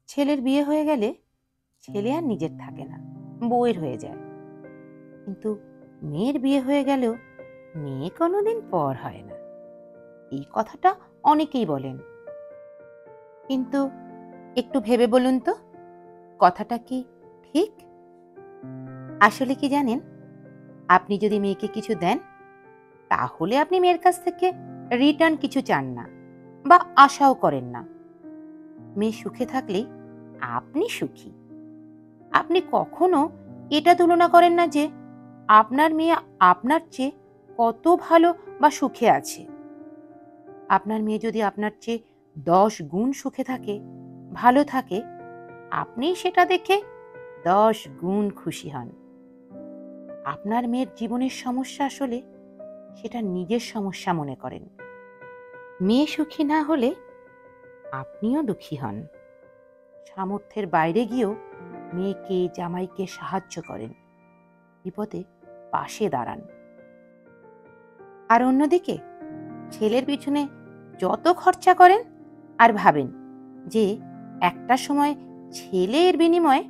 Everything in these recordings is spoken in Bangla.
ছেলের বিয়ে হয়ে গেলে ছেলে আর নিজের থাকে না, বউয়ের হয়ে যায়। কিন্তু মেয়ের বিয়ে হয়ে গেলেও মেয়ে কোনোদিন পর হয় না। এই কথাটা অনেকেই বলেন, কিন্তু একটু ভেবে বলুন তো, কথাটা কি ঠিক? আসলে কি জানেন, আপনি যদি মেয়েকে কিছু দেন, তাহলে আপনি মেয়ের কাছ থেকে রিটার্ন কিছু চান না বা আশাও করেন না। মেয়ে সুখে থাকলেই আপনি সুখী। আপনি কখনো এটা তুলনা করেন না যে আপনার মেয়ে আপনার চেয়ে কত ভালো বা সুখে আছে। আপনার মেয়ে যদি আপনার চেয়ে 10 গুণ সুখে থাকে, ভালো থাকে, আপনি সেটা দেখে 10 গুণ খুশি হন। আপনার মেয়ের জীবনের সমস্যা আসলে সেটা নিজের সমস্যা মনে করেন। মেয়ে সুখী না হলে আপনিও দুঃখী হন। সামর্থ্যের বাইরে গিয়েও মেয়েকে জামাইকে সাহায্য করেন, বিপদে পাশে দাঁড়ান। আর অন্যদিকে ছেলের পিছনে যত খরচা করেন আর ভাবেন যে একটা সময় ছেলে এর বিনিময়ে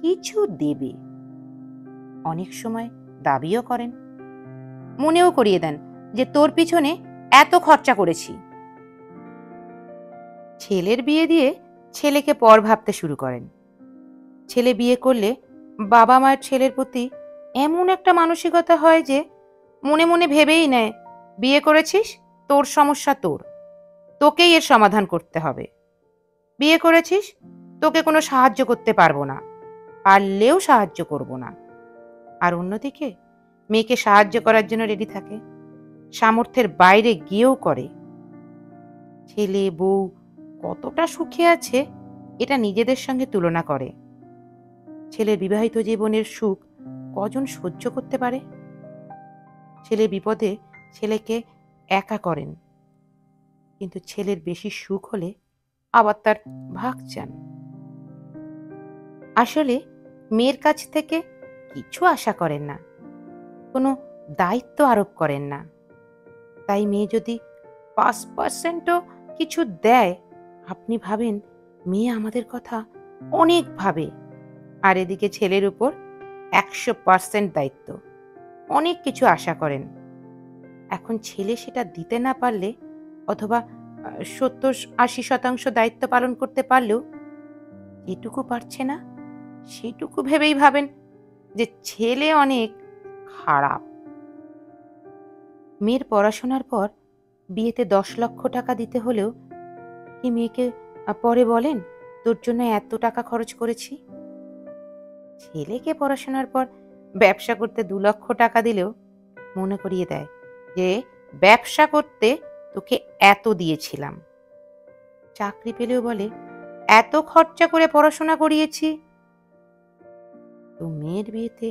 কিছু দেবে। অনেক সময় দাবিও করেন, মনেও করিয়ে দেন যে তোর পিছনে এত খরচা করেছি। ছেলের বিয়ে দিয়ে ছেলেকে পর ভাবতে শুরু করেন। ছেলে বিয়ে করলে বাবা মায়ের ছেলের প্রতি এমন একটা মানসিকতা হয় যে মনে মনে ভেবেই নেয়, বিয়ে করেছিস, তোর সমস্যা তোর, তোকেই এর সমাধান করতে হবে। বিয়ে করেছিস, তোকে কোনো সাহায্য করতে পারবো না, পারলেও সাহায্য করব না। আর অন্যদিকে মেয়েকে সাহায্য করার জন্য রেডি থাকে, সামর্থ্যের বাইরে গিয়েও করে। ছেলে বউ কতটা সুখে আছে এটা নিজেদের সঙ্গে তুলনা করে। ছেলের বিবাহিত জীবনের সুখ কজন সহ্য করতে পারে? ছেলে বিপদে ছেলেকে একা করেন, কিন্তু ছেলের বেশি সুখ হলে আবার তার ভাগ চান। আসলে মেয়ের কাছ থেকে কিছু আশা করেন না, কোনো দায়িত্ব আরোপ করেন না। তাই মেয়ে যদি 5%ও কিছু দেয়, আপনি ভাবেন মেয়ে আমাদের কথা অনেক ভাবে। আর এদিকে ছেলের উপর 100% দায়িত্ব, অনেক কিছু আশা করেন। এখন ছেলে সেটা দিতে না পারলে অথবা 70-80% দায়িত্ব পালন করতে পারলেও যেটুকু পারছে না সেটুকু ভেবেই ভাবেন যে ছেলে অনেক খারাপ। মেয়ের পড়াশোনার পর বিয়েতে 10 লক্ষ টাকা দিতে হলেও কি মেয়েকে পরে বলেন তোর জন্য এত টাকা খরচ করেছি? ছেলেকে পড়াশোনার পর ব্যবসা করতে 2 লক্ষ টাকা দিলেও মনে করিয়ে দেয় যে ব্যবসা করতে তোকে এত দিয়েছিলাম। চাকরি পেলেও বলে এত খরচা করে পড়াশোনা করিয়েছি। তো মেয়ের বিয়েতে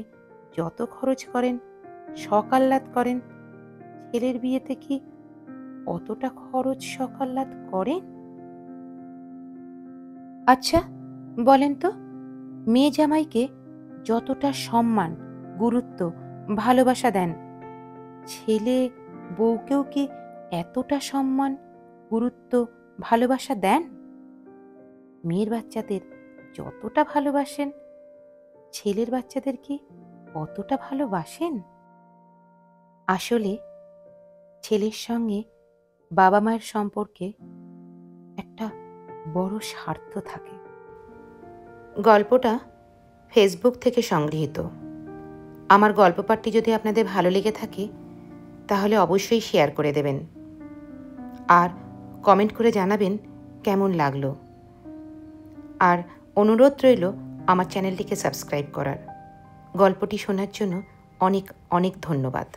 যত খরচ করেন, সকাল্লাদ করেন, ছেলের বিয়েতে কি অতটা খরচ সকাল্লাদ করেন? আচ্ছা বলেন তো, মেয়ে জামাইকে যতটা সম্মান, গুরুত্ব, ভালোবাসা দেন, ছেলে বউকেও কি এতটা সম্মান, গুরুত্ব, ভালোবাসা দেন? মেয়ের বাচ্চাদের যতটা ভালোবাসেন, ছেলের বাচ্চাদের কি অতটা ভালোবাসেন? আসলে ছেলের সঙ্গে বাবা মায়ের সম্পর্কে একটা বড় স্বার্থ থাকে। গল্পটা ফেসবুক থেকে সংগৃহীত। আমার গল্প পাঠটি যদি আপনাদের ভালো লেগে থাকে তাহলে অবশ্যই শেয়ার করে দেবেন আর কমেন্ট করে জানাবেন কেমন লাগলো। আর অনুরোধ রইল আমার চ্যানেলটিকে সাবস্ক্রাইব করার। গল্পটি শোনার জন্য অনেক অনেক ধন্যবাদ।